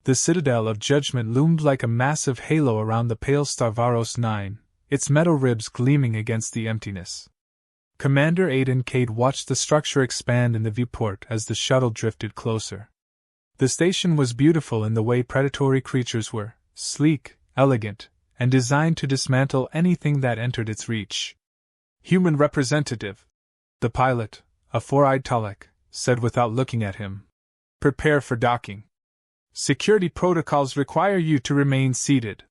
The citadel of judgment loomed like a massive halo around the pale Starvaros 9, its metal ribs gleaming against the emptiness. Commander Aiden Cade watched the structure expand in the viewport as the shuttle drifted closer. The station was beautiful in the way predatory creatures were, sleek, elegant, and designed to dismantle anything that entered its reach. Human representative. The pilot, a four-eyed Tulek, said without looking at him. Prepare for docking. Security protocols require you to remain seated.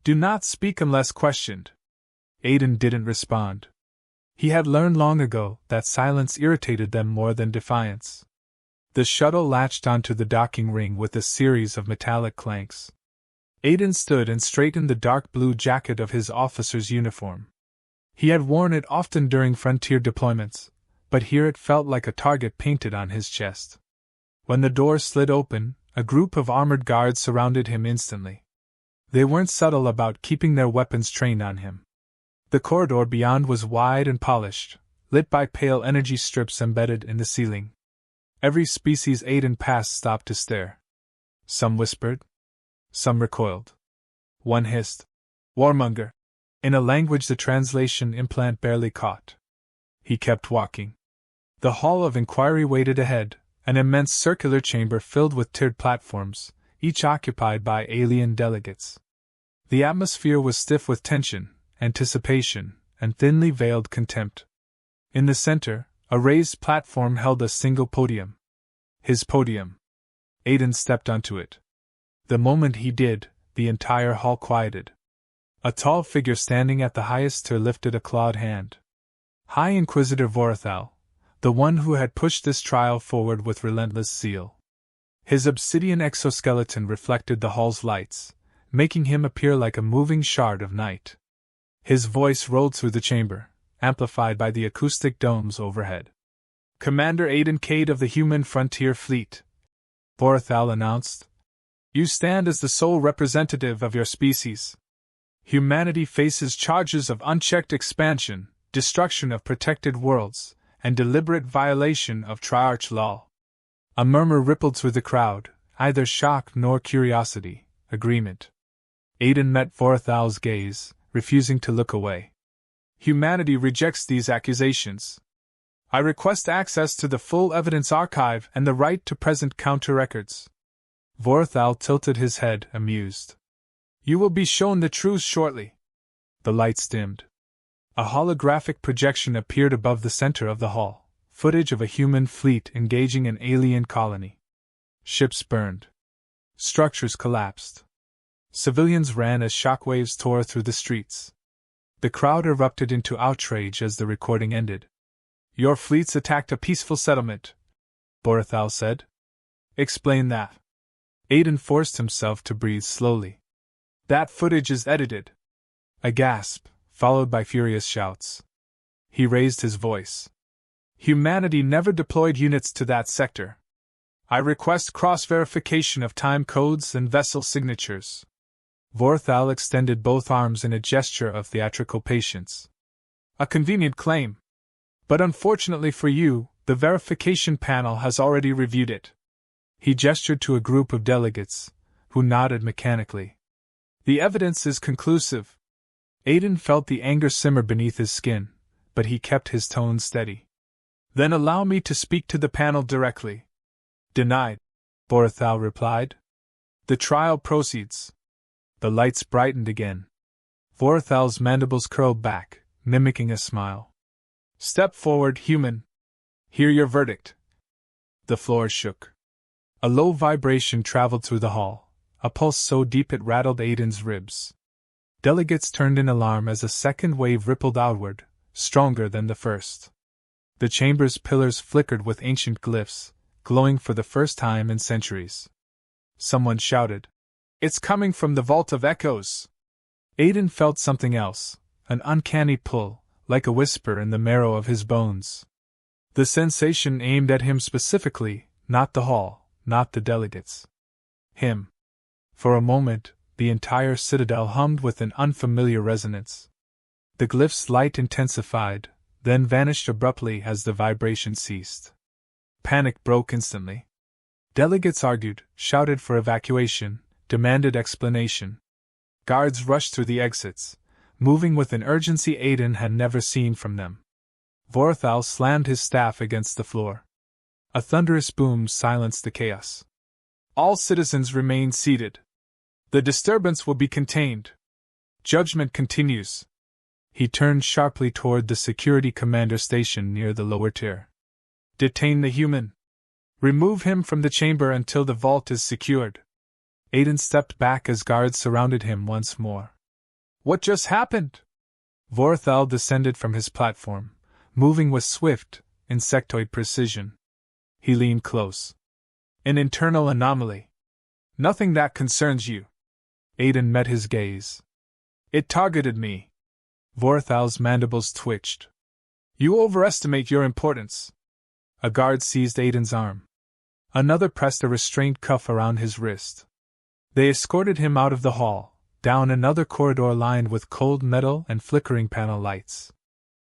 Do not speak unless questioned. Aiden didn't respond. He had learned long ago that silence irritated them more than defiance. The shuttle latched onto the docking ring with a series of metallic clanks. Aiden stood and straightened the dark blue jacket of his officer's uniform. He had worn it often during frontier deployments, but here it felt like a target painted on his chest. When the door slid open, a group of armored guards surrounded him instantly. They weren't subtle about keeping their weapons trained on him. The corridor beyond was wide and polished, lit by pale energy strips embedded in the ceiling. Every species Aiden passed stopped to stare. Some whispered. Some recoiled. One hissed, "Warmonger," in a language the translation implant barely caught. He kept walking. The hall of inquiry waited ahead, an immense circular chamber filled with tiered platforms, each occupied by alien delegates. The atmosphere was stiff with tension, anticipation, and thinly veiled contempt. In the center, a raised platform held a single podium. His podium. Aiden stepped onto it. The moment he did, the entire hall quieted. A tall figure standing at the highest tier lifted a clawed hand. High Inquisitor Vorthal, the one who had pushed this trial forward with relentless zeal. His obsidian exoskeleton reflected the hall's lights, making him appear like a moving shard of night. His voice rolled through the chamber, amplified by the acoustic domes overhead. "Commander Aiden Cade of the Human Frontier Fleet," Vorthal announced. "You stand as the sole representative of your species. Humanity faces charges of unchecked expansion, destruction of protected worlds, and deliberate violation of Triarch law." A murmur rippled through the crowd, either shock nor curiosity, agreement. Aiden met Vorthal's gaze, refusing to look away. "Humanity rejects these accusations. I request access to the full evidence archive and the right to present counter-records." Vorthal tilted his head, amused. "You will be shown the truth shortly." The lights dimmed. A holographic projection appeared above the center of the hall, footage of a human fleet engaging an alien colony. Ships burned. Structures collapsed. Civilians ran as shockwaves tore through the streets. The crowd erupted into outrage as the recording ended. "Your fleets attacked a peaceful settlement," Vorthal said. "Explain that." Aiden forced himself to breathe slowly. "That footage is edited." A gasp, followed by furious shouts. He raised his voice. "Humanity never deployed units to that sector. I request cross-verification of time codes and vessel signatures." Vorthal extended both arms in a gesture of theatrical patience. "A convenient claim. But unfortunately for you, the verification panel has already reviewed it." He gestured to a group of delegates, who nodded mechanically. "The evidence is conclusive." Aiden felt the anger simmer beneath his skin, but he kept his tone steady. "Then allow me to speak to the panel directly." "Denied," Vorthal replied. "The trial proceeds." The lights brightened again. Vorthal's mandibles curled back, mimicking a smile. "Step forward, human. Hear your verdict." The floor shook. A low vibration traveled through the hall, a pulse so deep it rattled Aiden's ribs. Delegates turned in alarm as a second wave rippled outward, stronger than the first. The chamber's pillars flickered with ancient glyphs, glowing for the first time in centuries. Someone shouted, "It's coming from the Vault of Echoes!" Aiden felt something else, an uncanny pull, like a whisper in the marrow of his bones. The sensation aimed at him specifically, not the hall, not the delegates. Him. For a moment, the entire citadel hummed with an unfamiliar resonance. The glyph's light intensified, then vanished abruptly as the vibration ceased. Panic broke instantly. Delegates argued, shouted for evacuation, demanded explanation. Guards rushed through the exits, moving with an urgency Aiden had never seen from them. Vorthal slammed his staff against the floor. A thunderous boom silenced the chaos. All citizens remain seated. The disturbance will be contained. Judgment continues. He turned sharply toward the security commander station near the lower tier. Detain the human. Remove him from the chamber until the vault is secured. Aiden stepped back as guards surrounded him once more. What just happened? Vorthal descended from his platform, moving with swift, insectoid precision. He leaned close. An internal anomaly. Nothing that concerns you. Aiden met his gaze. It targeted me. Vorthal's mandibles twitched. You overestimate your importance. A guard seized Aiden's arm. Another pressed a restraint cuff around his wrist. They escorted him out of the hall, down another corridor lined with cold metal and flickering panel lights.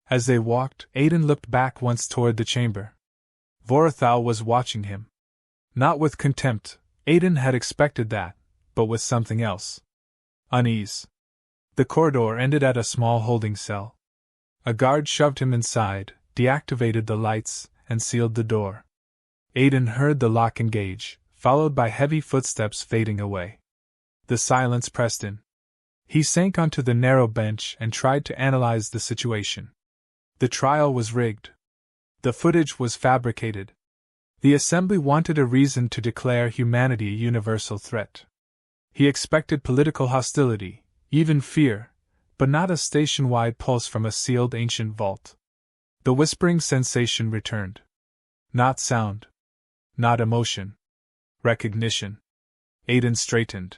As they walked, Aiden looked back once toward the chamber. Vorthal was watching him. Not with contempt, Aiden had expected that, but with something else. Unease. The corridor ended at a small holding cell. A guard shoved him inside, deactivated the lights, and sealed the door. Aiden heard the lock engage, followed by heavy footsteps fading away. The silence pressed in. He sank onto the narrow bench and tried to analyze the situation. The trial was rigged. The footage was fabricated. The assembly wanted a reason to declare humanity a universal threat. He expected political hostility, even fear, but not a station-wide pulse from a sealed ancient vault. The whispering sensation returned. Not sound. Not emotion. Recognition. Aiden straightened.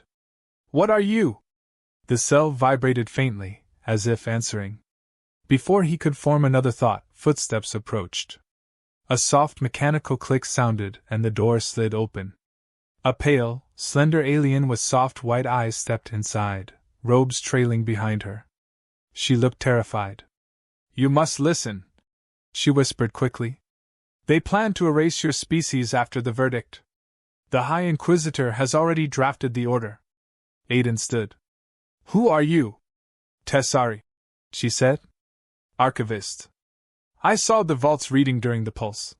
What are you? The cell vibrated faintly, as if answering. Before he could form another thought, footsteps approached. A soft mechanical click sounded and the door slid open. A pale, slender alien with soft white eyes stepped inside, robes trailing behind her. She looked terrified. You must listen, she whispered quickly. They plan to erase your species after the verdict. The High Inquisitor has already drafted the order. Aiden stood. Who are you? Tessari, she said. Archivist. I saw the vault's reading during the pulse.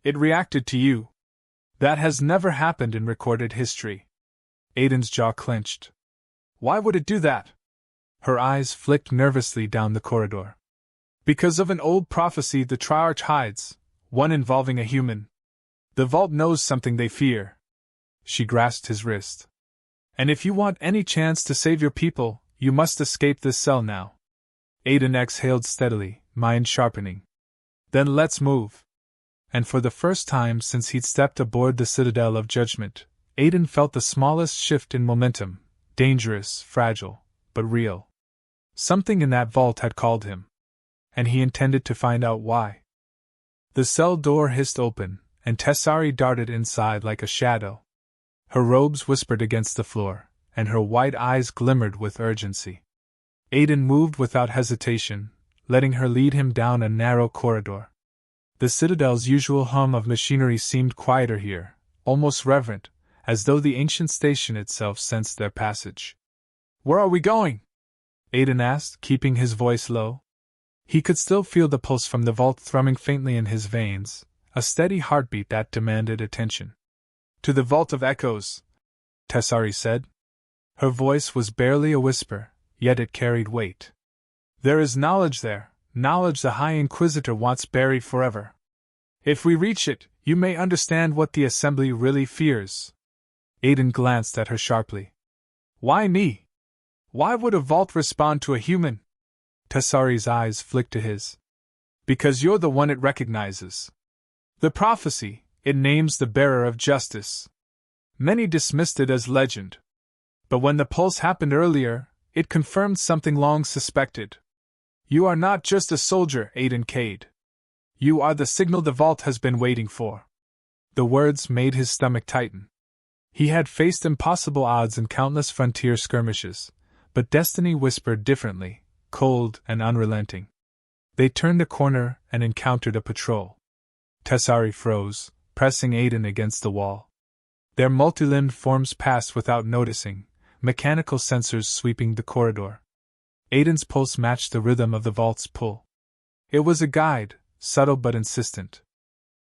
It reacted to you. That has never happened in recorded history. Aiden's jaw clenched. Why would it do that? Her eyes flicked nervously down the corridor. Because of an old prophecy the Triarch hides, one involving a human. The vault knows something they fear. She grasped his wrist. And if you want any chance to save your people, you must escape this cell now. Aiden exhaled steadily, mind sharpening. Then let's move. And for the first time since he'd stepped aboard the Citadel of Judgment, Aiden felt the smallest shift in momentum, dangerous, fragile, but real. Something in that vault had called him. And he intended to find out why. The cell door hissed open, and Tessari darted inside like a shadow. Her robes whispered against the floor, and her white eyes glimmered with urgency. Aiden moved without hesitation, letting her lead him down a narrow corridor. The Citadel's usual hum of machinery seemed quieter here, almost reverent, as though the ancient station itself sensed their passage. Where are we going? Aiden asked, keeping his voice low. He could still feel the pulse from the vault thrumming faintly in his veins, a steady heartbeat that demanded attention. To the Vault of Echoes, Tessari said. Her voice was barely a whisper, yet it carried weight. There is knowledge there, knowledge the High Inquisitor wants buried forever. If we reach it, you may understand what the Assembly really fears. Aiden glanced at her sharply. Why me? Why would a vault respond to a human? Tessari's eyes flicked to his. Because you're the one it recognizes. The prophecy, it names the bearer of justice. Many dismissed it as legend. But when the pulse happened earlier, it confirmed something long suspected. You are not just a soldier, Aiden Cade. You are the signal the vault has been waiting for. The words made his stomach tighten. He had faced impossible odds in countless frontier skirmishes, but destiny whispered differently, cold and unrelenting. They turned a corner and encountered a patrol. Tessari froze, pressing Aiden against the wall. Their multi-limbed forms passed without noticing, mechanical sensors sweeping the corridor. Aiden's pulse matched the rhythm of the vault's pull. It was a guide, subtle but insistent.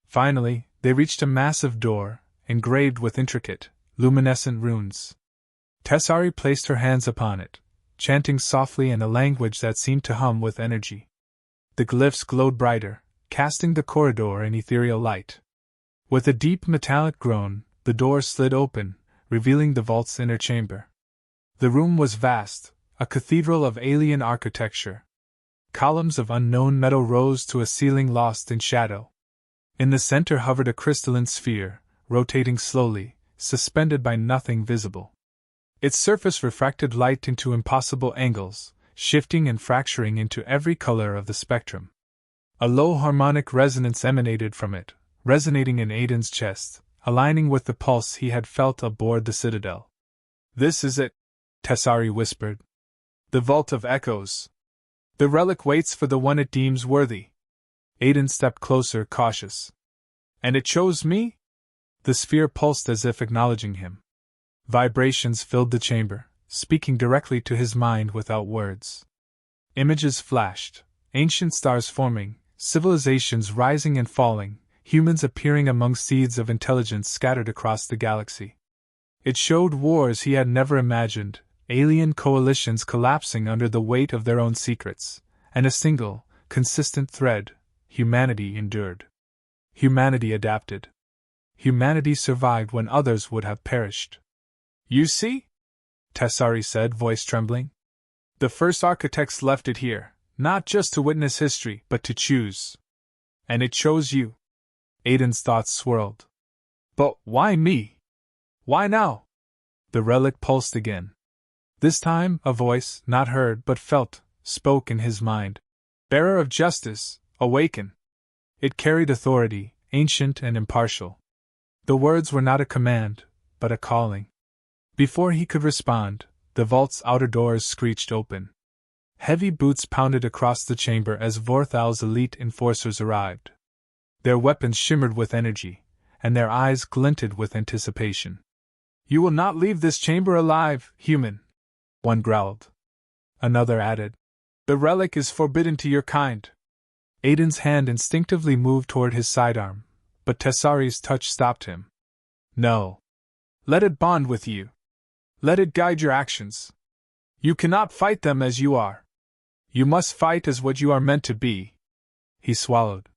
Finally, they reached a massive door, engraved with intricate, luminescent runes. Tessari placed her hands upon it, chanting softly in a language that seemed to hum with energy. The glyphs glowed brighter, casting the corridor in ethereal light. With a deep metallic groan, the door slid open, revealing the vault's inner chamber. The room was vast, a cathedral of alien architecture. Columns of unknown metal rose to a ceiling lost in shadow. In the center hovered a crystalline sphere, rotating slowly, suspended by nothing visible. Its surface refracted light into impossible angles, shifting and fracturing into every color of the spectrum. A low harmonic resonance emanated from it, resonating in Aiden's chest, aligning with the pulse he had felt aboard the Citadel. "This is it," Tessari whispered. "The Vault of Echoes. The relic waits for the one it deems worthy." Aiden stepped closer, cautious. "And it chose me?" The sphere pulsed as if acknowledging him. Vibrations filled the chamber, speaking directly to his mind without words. Images flashed, ancient stars forming, civilizations rising and falling, humans appearing among seeds of intelligence scattered across the galaxy. It showed wars he had never imagined, alien coalitions collapsing under the weight of their own secrets, and a single, consistent thread: humanity endured. Humanity adapted. Humanity survived when others would have perished. "You see?" Tessari said, voice trembling. "The first architects left it here, not just to witness history, but to choose. And it chose you." Aiden's thoughts swirled. "But why me? Why now?" The relic pulsed again. This time, a voice, not heard but felt, spoke in his mind. "Bearer of justice, awaken." It carried authority, ancient and impartial. The words were not a command, but a calling. Before he could respond, the vault's outer doors screeched open. Heavy boots pounded across the chamber as Vorthal's elite enforcers arrived. Their weapons shimmered with energy, and their eyes glinted with anticipation. "You will not leave this chamber alive, human," one growled. Another added, "The relic is forbidden to your kind." Aiden's hand instinctively moved toward his sidearm, but Tessari's touch stopped him. "No. Let it bond with you. Let it guide your actions. You cannot fight them as you are. You must fight as what you are meant to be." He swallowed.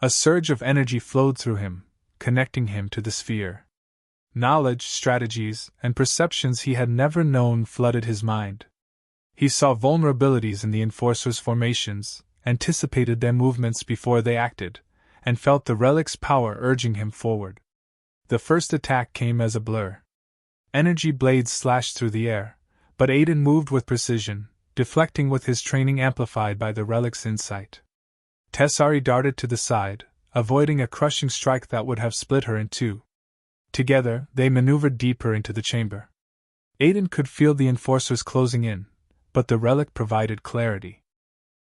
A surge of energy flowed through him, connecting him to the sphere. Knowledge, strategies, and perceptions he had never known flooded his mind. He saw vulnerabilities in the Enforcers' formations, anticipated their movements before they acted, and felt the relic's power urging him forward. The first attack came as a blur. Energy blades slashed through the air, but Aiden moved with precision, deflecting with his training amplified by the relic's insight. Tessari darted to the side, avoiding a crushing strike that would have split her in two. Together, they maneuvered deeper into the chamber. Aiden could feel the enforcers closing in, but the relic provided clarity.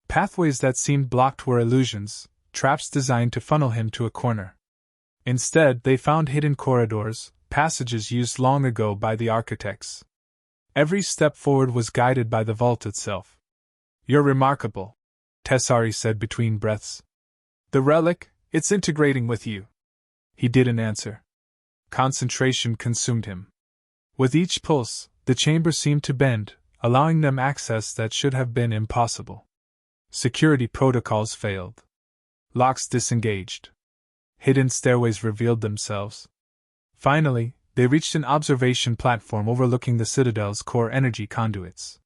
Pathways that seemed blocked were illusions, traps designed to funnel him to a corner. Instead, they found hidden corridors, passages used long ago by the architects. Every step forward was guided by the vault itself. "You're remarkable," Tessari said between breaths. "The relic, it's integrating with you." He didn't answer. Concentration consumed him. With each pulse, the chamber seemed to bend, allowing them access that should have been impossible. Security protocols failed. Locks disengaged. Hidden stairways revealed themselves. Finally, they reached an observation platform overlooking the Citadel's core energy conduits.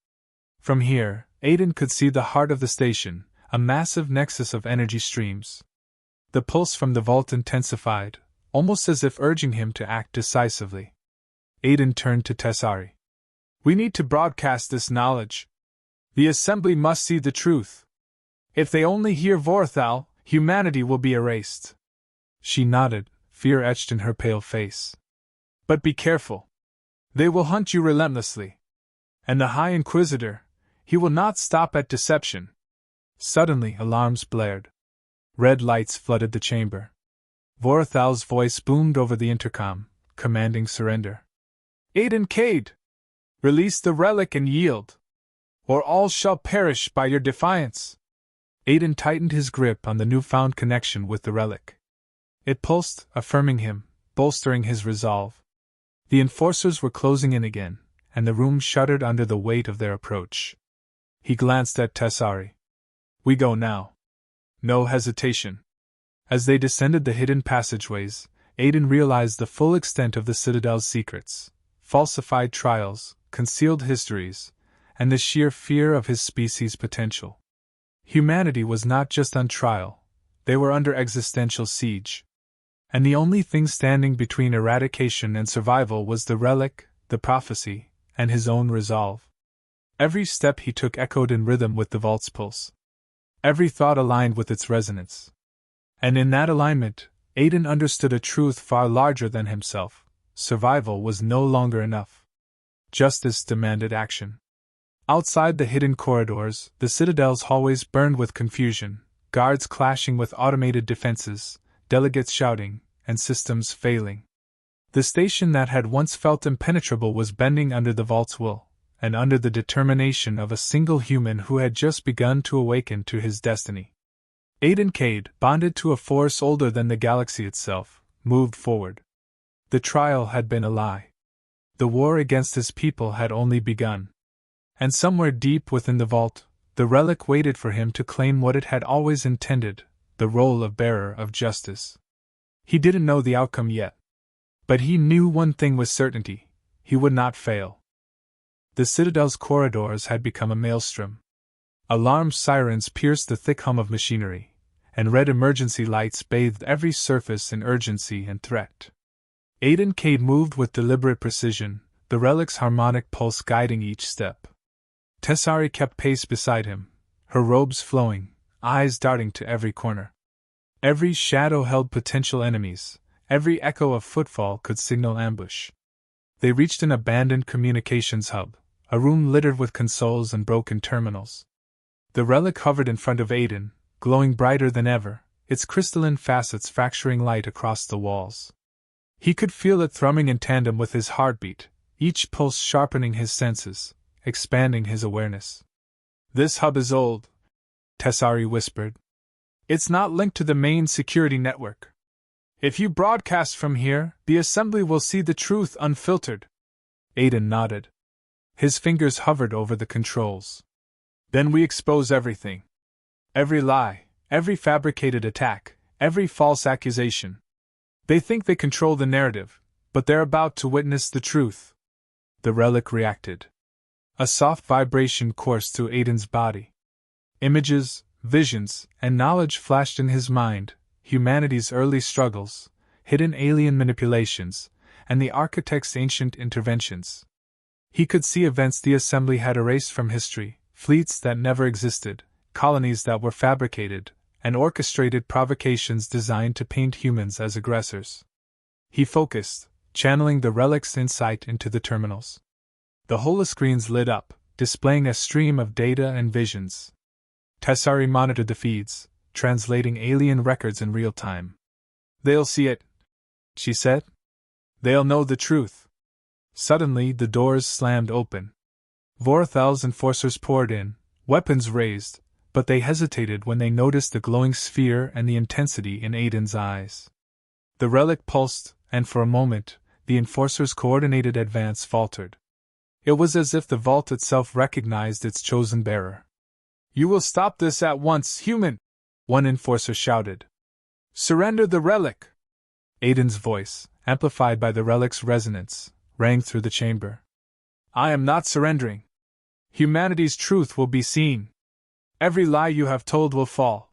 From here, Aiden could see the heart of the station, a massive nexus of energy streams. The pulse from the vault intensified, almost as if urging him to act decisively. Aiden turned to Tessari. "We need to broadcast this knowledge. The Assembly must see the truth. If they only hear Vorthal, humanity will be erased." She nodded, fear etched in her pale face. "But be careful. They will hunt you relentlessly. And the High Inquisitor, he will not stop at deception." Suddenly, alarms blared. Red lights flooded the chamber. Vorthal's voice boomed over the intercom, commanding surrender. Aiden Cade! Release the relic and yield, or all shall perish by your defiance. Aiden tightened his grip on the newfound connection with the relic. It pulsed, affirming him, bolstering his resolve. The enforcers were closing in again, and the room shuddered under the weight of their approach. He glanced at Tessari. We go now. No hesitation. As they descended the hidden passageways, Aiden realized the full extent of the Citadel's secrets, falsified trials, concealed histories, and the sheer fear of his species' potential. Humanity was not just on trial, they were under existential siege. And the only thing standing between eradication and survival was the relic, the prophecy, and his own resolve. Every step he took echoed in rhythm with the vault's pulse. Every thought aligned with its resonance. And in that alignment, Aiden understood a truth far larger than himself. Survival was no longer enough. Justice demanded action. Outside the hidden corridors, the Citadel's hallways burned with confusion, guards clashing with automated defenses, delegates shouting, and systems failing. The station that had once felt impenetrable was bending under the vault's will, and under the determination of a single human who had just begun to awaken to his destiny. Aiden Cade, bonded to a force older than the galaxy itself, moved forward. The trial had been a lie. The war against his people had only begun. And somewhere deep within the vault, the relic waited for him to claim what it had always intended, the role of bearer of justice. He didn't know the outcome yet. But he knew one thing with certainty: he would not fail. The Citadel's corridors had become a maelstrom. Alarm sirens pierced the thick hum of machinery, and red emergency lights bathed every surface in urgency and threat. Aiden Cade moved with deliberate precision, the relic's harmonic pulse guiding each step. Tessari kept pace beside him, her robes flowing, eyes darting to every corner. Every shadow held potential enemies, every echo of footfall could signal ambush. They reached an abandoned communications hub, a room littered with consoles and broken terminals. The relic hovered in front of Aiden, glowing brighter than ever, its crystalline facets fracturing light across the walls. He could feel it thrumming in tandem with his heartbeat, each pulse sharpening his senses, expanding his awareness. This hub is old, Tessari whispered. It's not linked to the main security network. If you broadcast from here, the assembly will see the truth unfiltered. Aiden nodded. His fingers hovered over the controls. Then we expose everything. Every lie, every fabricated attack, every false accusation. They think they control the narrative, but they're about to witness the truth. The relic reacted. A soft vibration coursed through Aiden's body. Images, visions, and knowledge flashed in his mind, humanity's early struggles, hidden alien manipulations, and the architect's ancient interventions. He could see events the assembly had erased from history, fleets that never existed, colonies that were fabricated, and orchestrated provocations designed to paint humans as aggressors. He focused, channeling the relic's insight into the terminals. The holoscreens lit up, displaying a stream of data and visions. Tessari monitored the feeds, translating alien records in real time. They'll see it, she said. They'll know the truth. Suddenly, the doors slammed open. Vorthal's enforcers poured in, weapons raised, but they hesitated when they noticed the glowing sphere and the intensity in Aiden's eyes. The relic pulsed, and for a moment, the enforcers' coordinated advance faltered. It was as if the vault itself recognized its chosen bearer. You will stop this at once, human! One enforcer shouted. Surrender the relic! Aiden's voice, amplified by the relic's resonance, rang through the chamber. I am not surrendering. Humanity's truth will be seen. Every lie you have told will fall.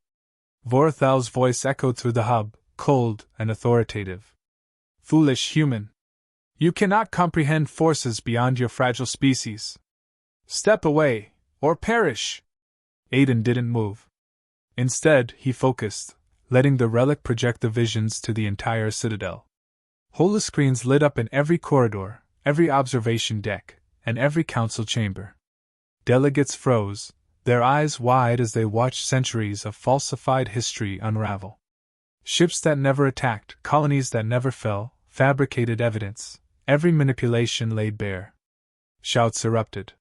Vorthal's voice echoed through the hub, cold and authoritative. Foolish human. You cannot comprehend forces beyond your fragile species. Step away, or perish! Aiden didn't move. Instead, he focused, letting the relic project the visions to the entire citadel. Holoscreens lit up in every corridor, every observation deck, and every council chamber. Delegates froze, their eyes wide as they watched centuries of falsified history unravel. Ships that never attacked, colonies that never fell, fabricated evidence, every manipulation laid bare. Shouts erupted.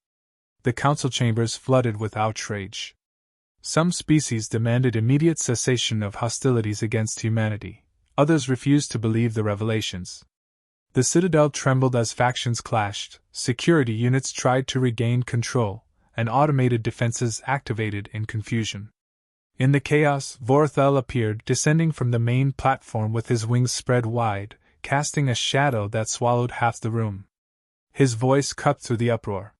The council chambers flooded with outrage. Some species demanded immediate cessation of hostilities against humanity, others refused to believe the revelations. The citadel trembled as factions clashed, security units tried to regain control, and automated defenses activated in confusion. In the chaos, Vorthal appeared, descending from the main platform with his wings spread wide, casting a shadow that swallowed half the room. His voice cut through the uproar.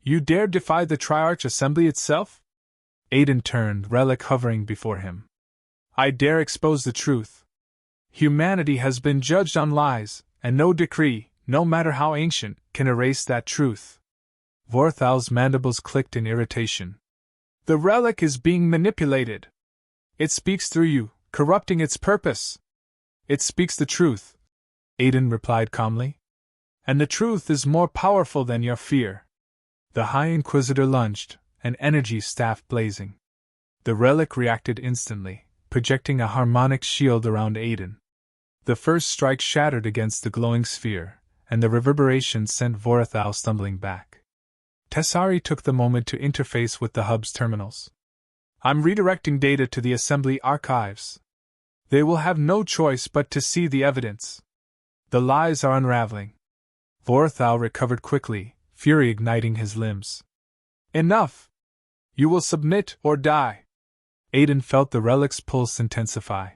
"You dare defy the Triarch Assembly itself?" Aiden turned, Relic hovering before him. "I dare expose the truth. Humanity has been judged on lies, and no decree, no matter how ancient, can erase that truth." Vorthal's mandibles clicked in irritation. "The relic is being manipulated. It speaks through you, corrupting its purpose." "It speaks the truth," Aiden replied calmly. "And the truth is more powerful than your fear." The High Inquisitor lunged, an energy staff blazing. The relic reacted instantly, projecting a harmonic shield around Aiden. The first strike shattered against the glowing sphere, and the reverberation sent Vorthal stumbling back. Tessari took the moment to interface with the hub's terminals. "I'm redirecting data to the Assembly archives. They will have no choice but to see the evidence. The lies are unraveling." Vorthal recovered quickly, fury igniting his limbs. "Enough! You will submit or die." Aiden felt the relic's pulse intensify.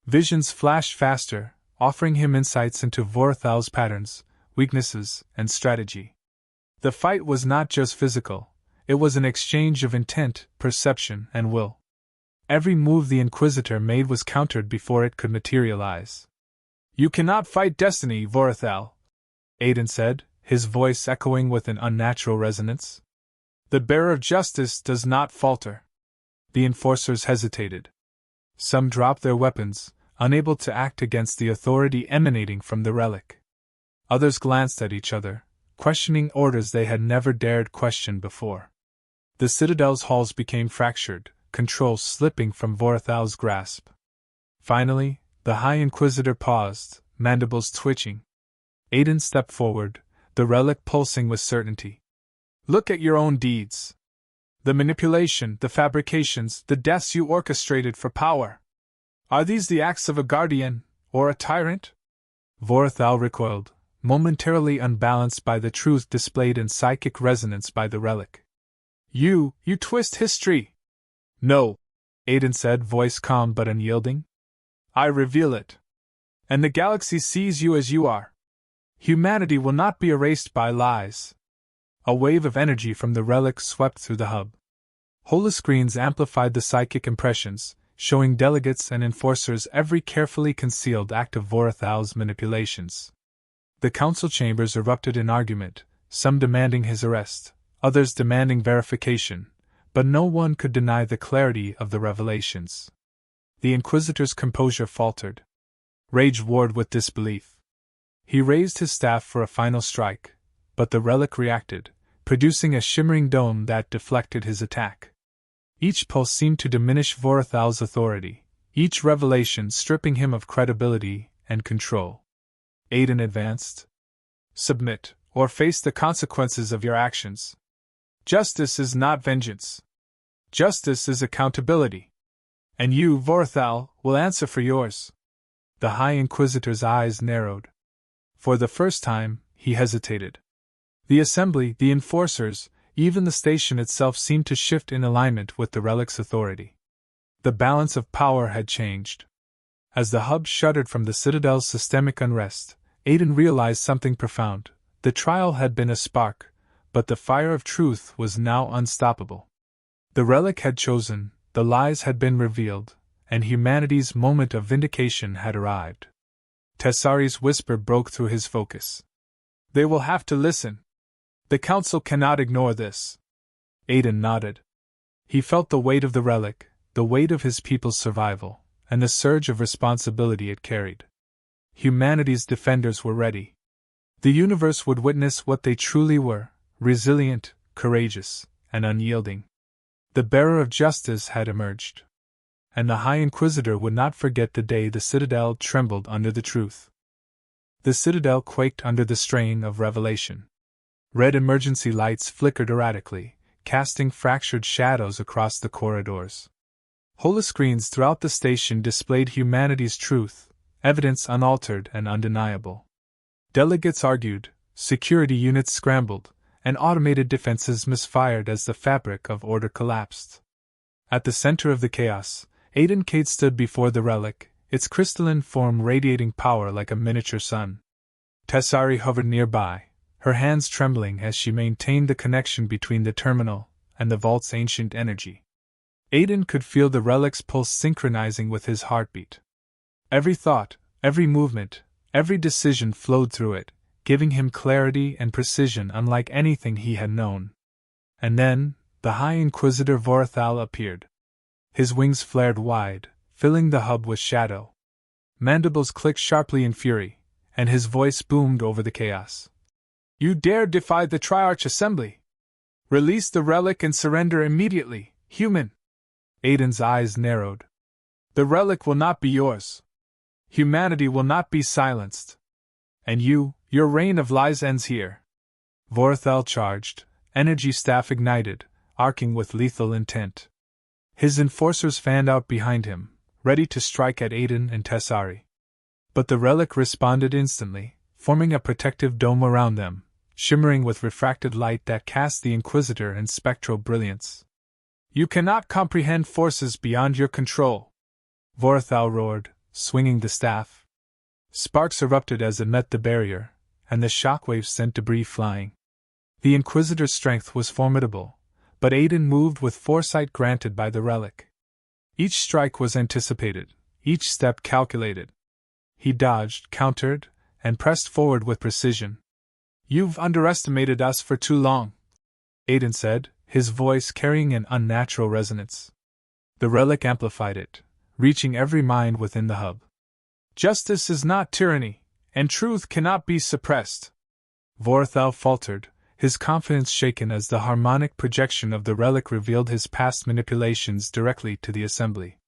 Visions flashed faster, offering him insights into Vorthal's patterns, weaknesses, and strategy. The fight was not just physical, it was an exchange of intent, perception, and will. Every move the Inquisitor made was countered before it could materialize. "You cannot fight destiny, Vorthal," Aiden said, his voice echoing with an unnatural resonance. "The bearer of justice does not falter." The enforcers hesitated. Some dropped their weapons, unable to act against the authority emanating from the relic. Others glanced at each other, questioning orders they had never dared question before. The Citadel's halls became fractured, control slipping from Vorthal's grasp. Finally, the High Inquisitor paused, mandibles twitching. Aiden stepped forward, the relic pulsing with certainty. "Look at your own deeds. The manipulation, the fabrications, the deaths you orchestrated for power. Are these the acts of a guardian, or a tyrant?" Vorthal recoiled, momentarily unbalanced by the truth displayed in psychic resonance by the relic. You twist history!" "No," Aiden said, voice calm but unyielding. "I reveal it. And the galaxy sees you as you are. Humanity will not be erased by lies." A wave of energy from the relic swept through the hub. Holoscreens amplified the psychic impressions, showing delegates and enforcers every carefully concealed act of Vorthal's manipulations. The council chambers erupted in argument, some demanding his arrest, others demanding verification, but no one could deny the clarity of the revelations. The Inquisitor's composure faltered. Rage warred with disbelief. He raised his staff for a final strike, but the relic reacted, producing a shimmering dome that deflected his attack. Each pulse seemed to diminish Vorthal's authority, each revelation stripping him of credibility and control. Aiden advanced. "Submit, or face the consequences of your actions. Justice is not vengeance. Justice is accountability. And you, Vorthal, will answer for yours." The High Inquisitor's eyes narrowed. For the first time, he hesitated. The Assembly, the enforcers, even the station itself seemed to shift in alignment with the relic's authority. The balance of power had changed. As the hub shuddered from the Citadel's systemic unrest, Aiden realized something profound. The trial had been a spark, but the fire of truth was now unstoppable. The relic had chosen, the lies had been revealed, and humanity's moment of vindication had arrived. Tessari's whisper broke through his focus. "They will have to listen. The Council cannot ignore this." Aiden nodded. He felt the weight of the relic, the weight of his people's survival, and the surge of responsibility it carried. Humanity's defenders were ready. The universe would witness what they truly were: resilient, courageous, and unyielding. The bearer of justice had emerged. And the High Inquisitor would not forget the day the Citadel trembled under the truth. The citadel quaked under the strain of revelation. Red emergency lights flickered erratically, casting fractured shadows across the corridors. Holoscreens throughout the station displayed humanity's truth, evidence unaltered and undeniable. Delegates argued, security units scrambled, and automated defenses misfired as the fabric of order collapsed. At the center of the chaos, Aiden Cade stood before the relic, its crystalline form radiating power like a miniature sun. Tessari hovered nearby, her hands trembling as she maintained the connection between the terminal and the vault's ancient energy. Aiden could feel the relic's pulse synchronizing with his heartbeat. Every thought, every movement, every decision flowed through it, giving him clarity and precision unlike anything he had known. And then, the High Inquisitor Vorthal appeared. His wings flared wide, filling the hub with shadow. Mandibles clicked sharply in fury, and his voice boomed over the chaos. "You dare defy the Triarch Assembly! Release the relic and surrender immediately, human!" Aiden's eyes narrowed. "The relic will not be yours. Humanity will not be silenced. And your reign of lies ends here." Vorthal charged, energy staff ignited, arcing with lethal intent. His enforcers fanned out behind him, ready to strike at Aiden and Tessari. But the relic responded instantly, forming a protective dome around them, shimmering with refracted light that cast the Inquisitor in spectral brilliance. "You cannot comprehend forces beyond your control," Vorthal roared, swinging the staff. Sparks erupted as it met the barrier, and the shockwaves sent debris flying. The Inquisitor's strength was formidable, but Aiden moved with foresight granted by the relic. Each strike was anticipated, each step calculated. He dodged, countered, and pressed forward with precision. "You've underestimated us for too long," Aiden said, his voice carrying an unnatural resonance. The relic amplified it, reaching every mind within the hub. "Justice is not tyranny, and truth cannot be suppressed." Vorthal faltered, his confidence shaken as the harmonic projection of the relic revealed his past manipulations directly to the Assembly.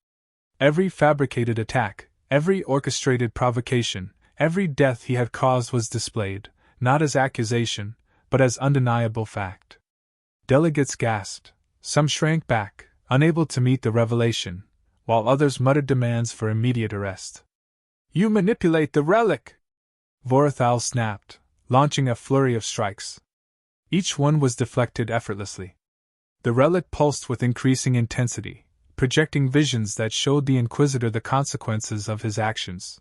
Every fabricated attack, every orchestrated provocation, every death he had caused was displayed, not as accusation, but as undeniable fact. Delegates gasped, some shrank back, unable to meet the revelation, while others muttered demands for immediate arrest. "You manipulate the relic!" Vorthal snapped, launching a flurry of strikes. Each one was deflected effortlessly. The relic pulsed with increasing intensity, projecting visions that showed the Inquisitor the consequences of his actions.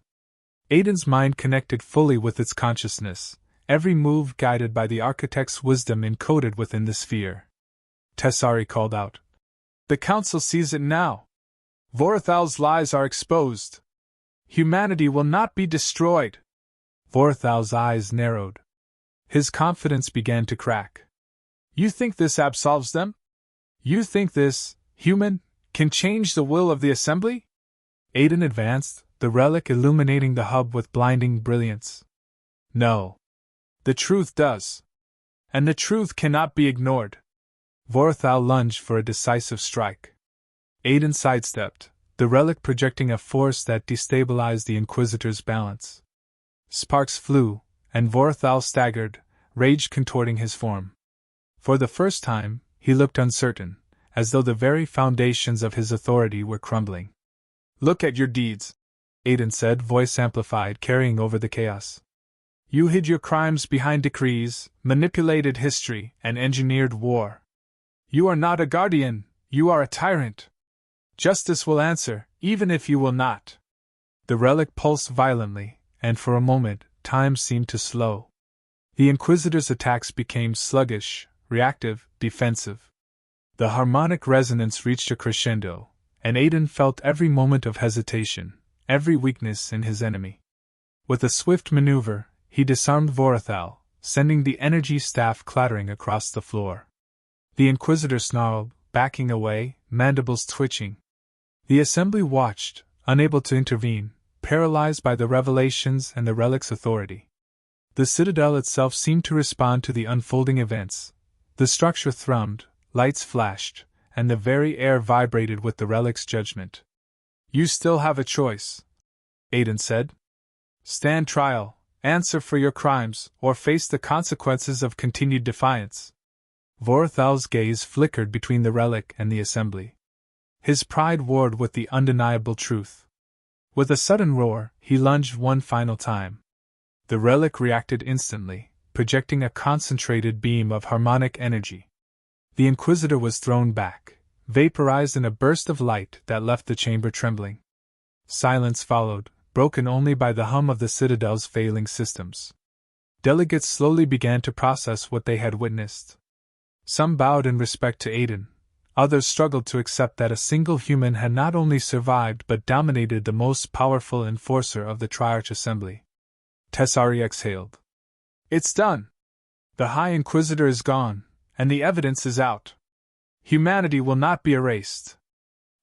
Aiden's mind connected fully with its consciousness, every move guided by the Architect's wisdom encoded within the sphere. Tessari called out. "The Council sees it now. Vorthal's lies are exposed. Humanity will not be destroyed." Vorthal's eyes narrowed. His confidence began to crack. "You think this absolves them? You think this, human, can change the will of the Assembly?" Aiden advanced, the relic illuminating the hub with blinding brilliance. "No. The truth does. And the truth cannot be ignored." Vorthal lunged for a decisive strike. Aiden sidestepped, the relic projecting a force that destabilized the Inquisitor's balance. Sparks flew, and Vorthal staggered, rage contorting his form. For the first time, he looked uncertain, as though the very foundations of his authority were crumbling. "Look at your deeds," Aiden said, voice amplified, carrying over the chaos. "You hid your crimes behind decrees, manipulated history, and engineered war. You are not a guardian, you are a tyrant. Justice will answer, even if you will not." The relic pulsed violently, and for a moment, time seemed to slow. The Inquisitor's attacks became sluggish, reactive, defensive. The harmonic resonance reached a crescendo, and Aiden felt every moment of hesitation, every weakness in his enemy. With a swift maneuver, he disarmed Vorthal, sending the energy staff clattering across the floor. The Inquisitor snarled, backing away, mandibles twitching. The Assembly watched, unable to intervene, paralyzed by the revelations and the relic's authority. The Citadel itself seemed to respond to the unfolding events. The structure thrummed, lights flashed, and the very air vibrated with the relic's judgment. "You still have a choice," Aiden said. "Stand trial, answer for your crimes, or face the consequences of continued defiance. Vorothal's gaze flickered between the relic and the assembly. His pride warred with the undeniable truth. With a sudden roar, he lunged one final time. The relic reacted instantly, projecting a concentrated beam of harmonic energy. The Inquisitor was thrown back, vaporized in a burst of light that left the chamber trembling. Silence followed, broken only by the hum of the Citadel's failing systems. Delegates slowly began to process what they had witnessed. Some bowed in respect to Aiden. Others struggled to accept that a single human had not only survived but dominated the most powerful enforcer of the Triarch Assembly. Tessari exhaled. It's done. The High Inquisitor is gone, and the evidence is out. Humanity will not be erased.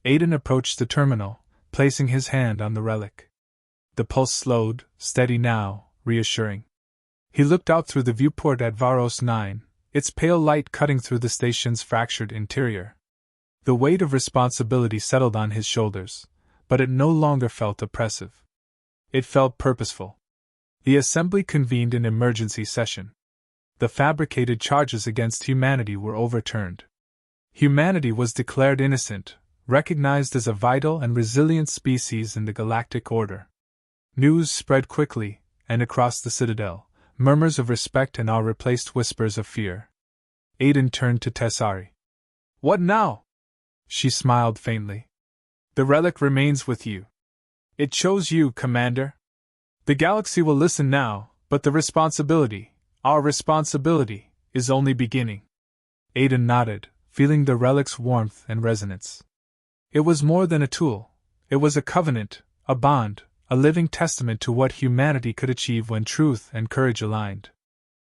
Aiden approached the terminal, placing his hand on the relic. The pulse slowed, steady now, reassuring. He looked out through the viewport at Varos 9, its pale light cutting through the station's fractured interior. The weight of responsibility settled on his shoulders, but it no longer felt oppressive. It felt purposeful. The assembly convened an emergency session. The fabricated charges against humanity were overturned. Humanity was declared innocent, recognized as a vital and resilient species in the galactic order. News spread quickly, and across the Citadel, murmurs of respect and awe replaced whispers of fear. Aiden turned to Tessari. What now? She smiled faintly. The relic remains with you. It chose you, Commander. The galaxy will listen now, but the responsibility, our responsibility, is only beginning. Aiden nodded, feeling the relic's warmth and resonance. It was more than a tool. It was a covenant, a bond, a living testament to what humanity could achieve when truth and courage aligned.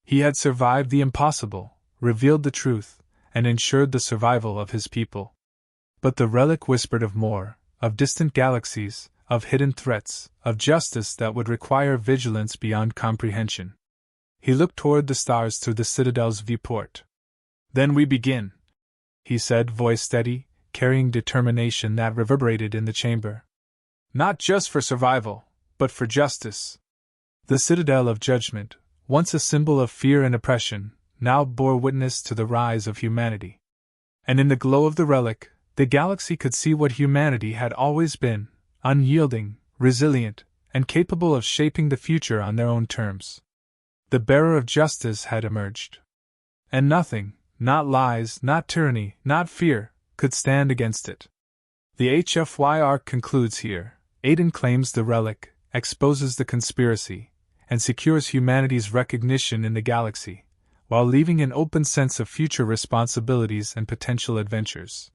He had survived the impossible, revealed the truth, and ensured the survival of his people. But the relic whispered of more, of distant galaxies, of hidden threats, of justice that would require vigilance beyond comprehension. He looked toward the stars through the Citadel's viewport. Then we begin, he said, voice steady, carrying determination that reverberated in the chamber. Not just for survival, but for justice. The Citadel of Judgment, once a symbol of fear and oppression, now bore witness to the rise of humanity. And in the glow of the relic, the galaxy could see what humanity had always been, unyielding, resilient, and capable of shaping the future on their own terms. The bearer of justice had emerged. And nothing, not lies, not tyranny, not fear, could stand against it. The HFY arc concludes here. Aiden claims the relic, exposes the conspiracy, and secures humanity's recognition in the galaxy, while leaving an open sense of future responsibilities and potential adventures.